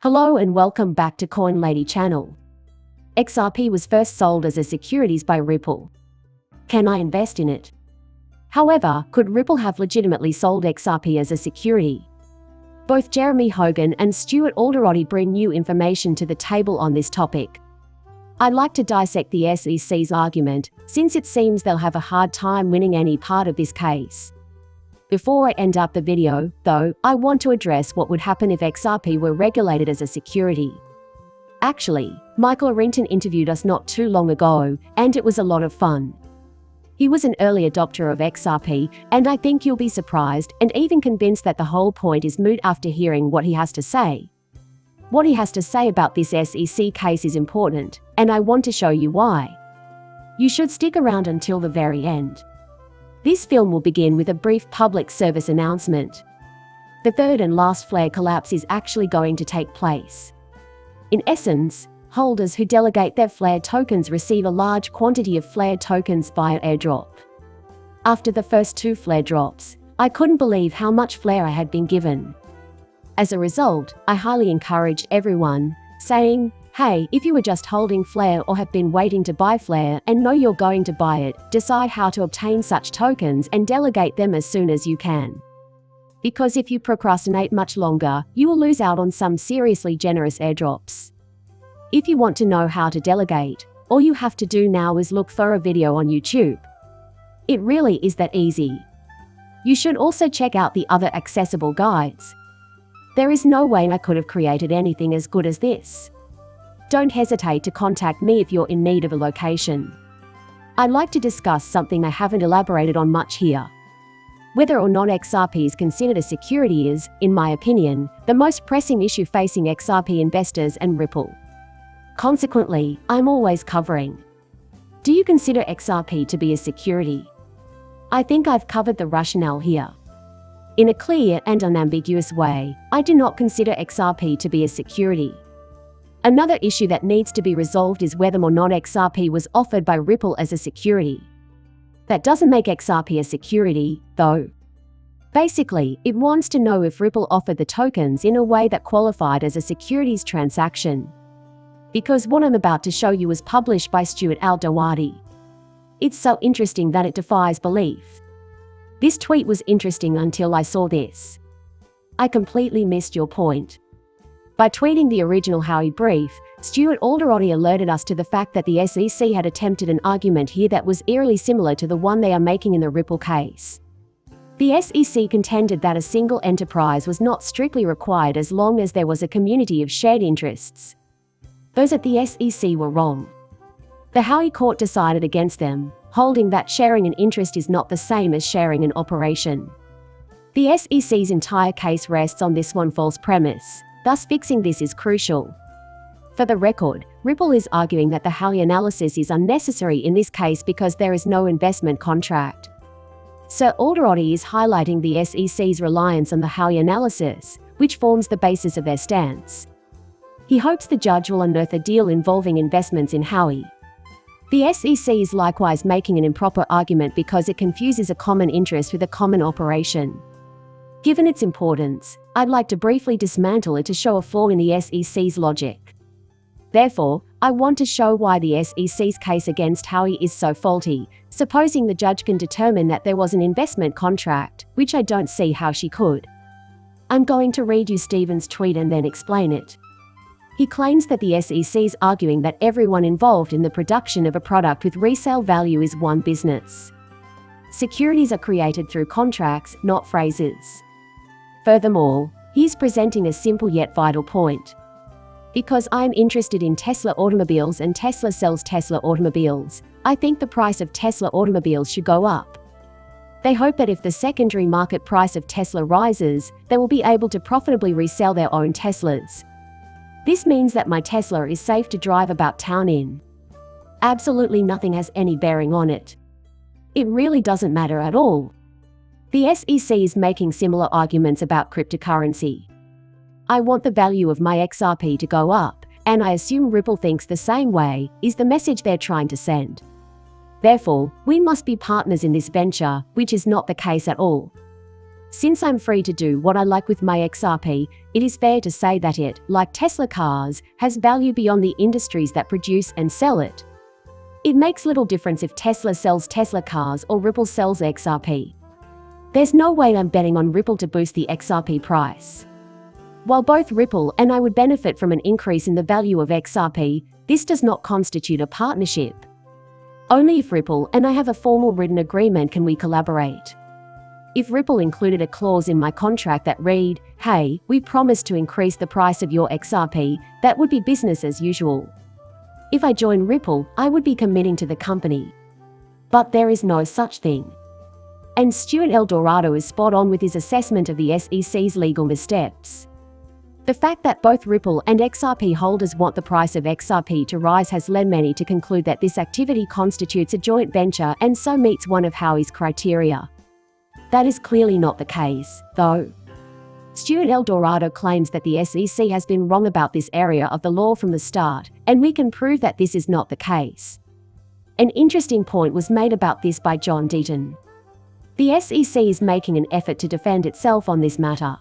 Hello and welcome back to Coin Lady channel. XRP was first sold as a securities by Ripple. Can I invest in it? However, could Ripple have legitimately sold XRP as a security? Both Jeremy Hogan and Stuart Alderoty bring new information to the table on this topic. I'd like to dissect the SEC's argument, since it seems they'll have a hard time winning any part of this case. Before I end up the video, though, I want to address what would happen if XRP were regulated as a security. Actually, Michael Arrington interviewed us not too long ago, and it was a lot of fun. He was an early adopter of XRP, and I think you'll be surprised and even convinced that the whole point is moot after hearing what he has to say. What he has to say about this SEC case is important, and I want to show you why. You should stick around until the very end. This film will begin with a brief public service announcement. The third and last flare collapse is actually going to take place. In essence, holders who delegate their flare tokens receive a large quantity of flare tokens via airdrop. After the first two flare drops, I couldn't believe how much flare I had been given. As a result, I highly encouraged everyone, saying, hey, if you were just holding flare or have been waiting to buy flare and know you're going to buy it, decide how to obtain such tokens and delegate them as soon as you can. Because if you procrastinate much longer, you will lose out on some seriously generous airdrops. If you want to know how to delegate, all you have to do now is look for a video on YouTube. It really is that easy. You should also check out the other accessible guides. There is no way I could have created anything as good as this. Don't hesitate to contact me if you're in need of a location. I'd like to discuss something I haven't elaborated on much here. Whether or not XRP is considered a security is, in my opinion, the most pressing issue facing XRP investors and Ripple. Consequently, I'm always covering. Do you consider XRP to be a security? I think I've covered the rationale here. In a clear and unambiguous way, I do not consider XRP to be a security. Another issue that needs to be resolved is whether or not XRP was offered by Ripple as a security. That doesn't make XRP a security, though. Basically, it wants to know if Ripple offered the tokens in a way that qualified as a securities transaction. Because what I'm about to show you was published by Stuart Alderoty. It's so interesting that it defies belief. This tweet was interesting until I saw this. I completely missed your point. By tweeting the original Howie brief, Stuart Alderoty alerted us to the fact that the SEC had attempted an argument here that was eerily similar to the one they are making in the Ripple case. The SEC contended that a single enterprise was not strictly required as long as there was a community of shared interests. Those at the SEC were wrong. The Howie court decided against them, holding that sharing an interest is not the same as sharing an operation. The SEC's entire case rests on this one false premise. Thus fixing this is crucial. For the record, Ripple is arguing that the Howie analysis is unnecessary in this case because there is no investment contract. Sir Alderoty is highlighting the SEC's reliance on the Howie analysis, which forms the basis of their stance. He hopes the judge will unearth a deal involving investments in Howie. The SEC is likewise making an improper argument because it confuses a common interest with a common operation. Given its importance, I'd like to briefly dismantle it to show a flaw in the SEC's logic. Therefore, I want to show why the SEC's case against Howie is so faulty, supposing the judge can determine that there was an investment contract, which I don't see how she could. I'm going to read you Stephen's tweet and then explain it. He claims that the SEC is arguing that everyone involved in the production of a product with resale value is one business. Securities are created through contracts, not phrases. Furthermore, he's presenting a simple yet vital point. Because I'm interested in Tesla automobiles and Tesla sells Tesla automobiles, I think the price of Tesla automobiles should go up. They hope that if the secondary market price of Tesla rises, they will be able to profitably resell their own Teslas. This means that my Tesla is safe to drive about town in. Absolutely nothing has any bearing on it. It really doesn't matter at all. The SEC is making similar arguments about cryptocurrency. I want the value of my XRP to go up, and I assume Ripple thinks the same way, is the message they're trying to send. Therefore, we must be partners in this venture, which is not the case at all. Since I'm free to do what I like with my XRP, it is fair to say that it, like Tesla cars, has value beyond the industries that produce and sell it. It makes little difference if Tesla sells Tesla cars or Ripple sells XRP. There's no way I'm betting on Ripple to boost the XRP price. While both Ripple and I would benefit from an increase in the value of XRP, this does not constitute a partnership. Only if Ripple and I have a formal written agreement can we collaborate. If Ripple included a clause in my contract that read, "Hey, we promise to increase the price of your XRP," that would be business as usual. If I join Ripple, I would be committing to the company. But there is no such thing. And Stuart Eldorado is spot on with his assessment of the SEC's legal missteps. The fact that both Ripple and XRP holders want the price of XRP to rise has led many to conclude that this activity constitutes a joint venture and so meets one of Howey's criteria. That is clearly not the case, though. Stuart Eldorado claims that the SEC has been wrong about this area of the law from the start, and we can prove that this is not the case. An interesting point was made about this by John Deaton. The SEC is making an effort to defend itself on this matter.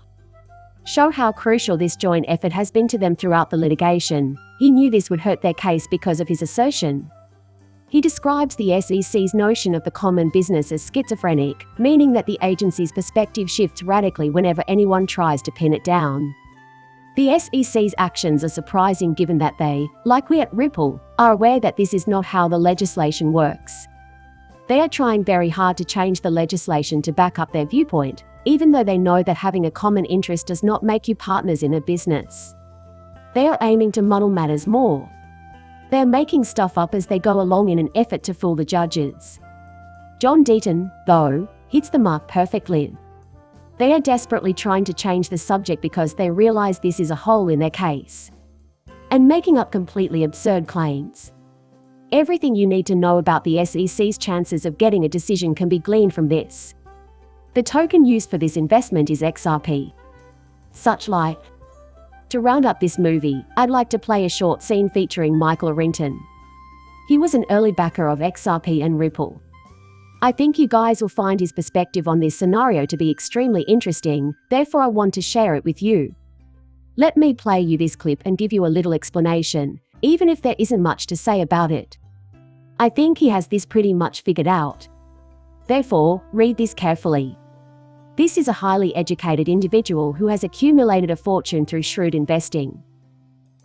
Show how crucial this joint effort has been to them throughout the litigation. He knew this would hurt their case because of his assertion. He describes the SEC's notion of the common business as schizophrenic, meaning that the agency's perspective shifts radically whenever anyone tries to pin it down. The SEC's actions are surprising given that they, like we at Ripple, are aware that this is not how the legislation works. They are trying very hard to change the legislation to back up their viewpoint, even though they know that having a common interest does not make you partners in a business. They are aiming to muddle matters more. They are making stuff up as they go along in an effort to fool the judges. John Deaton, though, hits the mark perfectly. They are desperately trying to change the subject because they realize this is a hole in their case. And making up completely absurd claims. Everything you need to know about the SEC's chances of getting a decision can be gleaned from this. The token used for this investment is XRP. Such like. To round up this movie, I'd like to play a short scene featuring Michael Arrington. He was an early backer of XRP and Ripple. I think you guys will find his perspective on this scenario to be extremely interesting, therefore I want to share it with you. Let me play you this clip and give you a little explanation, even if there isn't much to say about it. I think he has this pretty much figured out. Therefore, read this carefully. This is a highly educated individual who has accumulated a fortune through shrewd investing.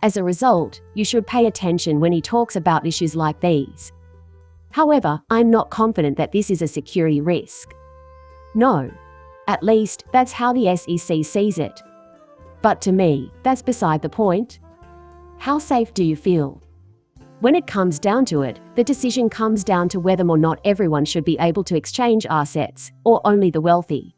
As a result, you should pay attention when he talks about issues like these. However, I'm not confident that this is a security risk. No. At least, that's how the SEC sees it. But to me, that's beside the point. How safe do you feel? When it comes down to it, the decision comes down to whether or not everyone should be able to exchange assets, or only the wealthy.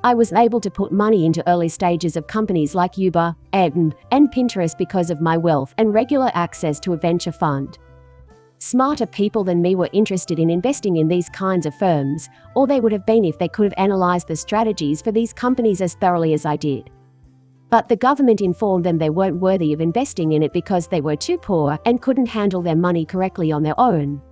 I was able to put money into early stages of companies like Uber, Airbnb, and Pinterest because of my wealth and regular access to a venture fund. Smarter people than me were interested in investing in these kinds of firms, or they would have been if they could have analyzed the strategies for these companies as thoroughly as I did. But the government informed them they weren't worthy of investing in it because they were too poor and couldn't handle their money correctly on their own.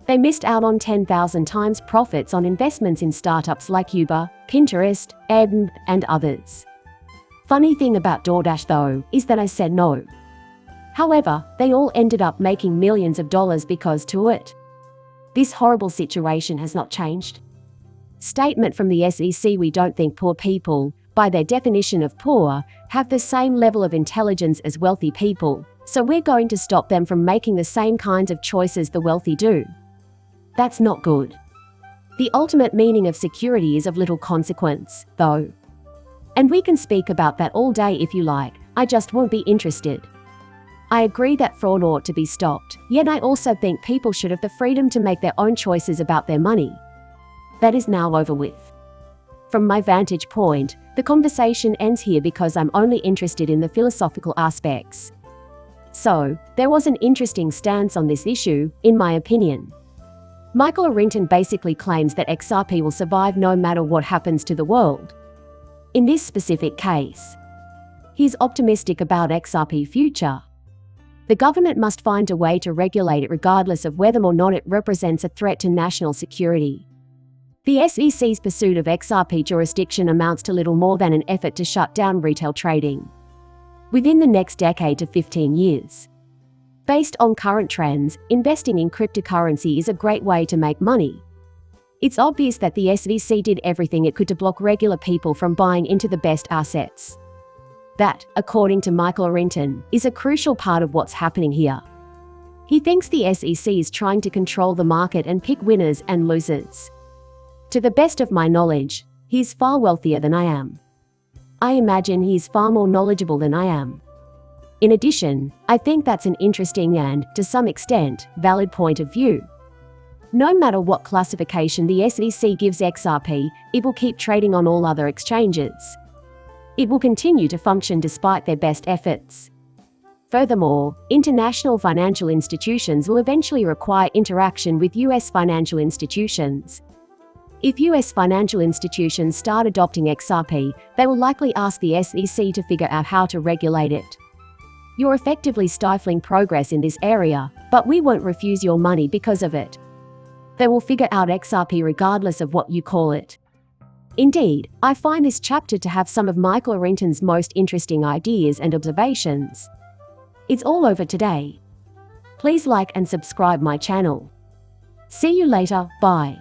They missed out on 10,000 times profits on investments in startups like Uber, Pinterest, Airbnb, and others. Funny thing about DoorDash though, is that I said no. However, they all ended up making millions of dollars because to it. This horrible situation has not changed. Statement from the SEC: we don't think poor people, by their definition of poor, have the same level of intelligence as wealthy people, so we're going to stop them from making the same kinds of choices the wealthy do. That's not good. The ultimate meaning of security is of little consequence, though. And we can speak about that all day if you like, I just won't be interested. I agree that fraud ought to be stopped, yet I also think people should have the freedom to make their own choices about their money. That is now over with. From my vantage point, the conversation ends here because I'm only interested in the philosophical aspects. So, there was an interesting stance on this issue, in my opinion. Michael Arrington basically claims that XRP will survive no matter what happens to the world. In this specific case, he's optimistic about XRP future. The government must find a way to regulate it regardless of whether or not it represents a threat to national security. The SEC's pursuit of XRP jurisdiction amounts to little more than an effort to shut down retail trading within the next decade to 15 years. Based on current trends, investing in cryptocurrency is a great way to make money. It's obvious that the SEC did everything it could to block regular people from buying into the best assets. That, according to Michael Arrington, is a crucial part of what's happening here. He thinks the SEC is trying to control the market and pick winners and losers. To the best of my knowledge, he's far wealthier than I am. I imagine he's far more knowledgeable than I am. In addition, I think that's an interesting and, to some extent, valid point of view. No matter what classification the SEC gives XRP, it will keep trading on all other exchanges. It will continue to function despite their best efforts. Furthermore, international financial institutions will eventually require interaction with US financial institutions. If US financial institutions start adopting XRP, they will likely ask the SEC to figure out how to regulate it. You're effectively stifling progress in this area, but we won't refuse your money because of it. They will figure out XRP regardless of what you call it. Indeed, I find this chapter to have some of Michael Arrington's most interesting ideas and observations. It's all over today. Please like and subscribe my channel. See you later, bye.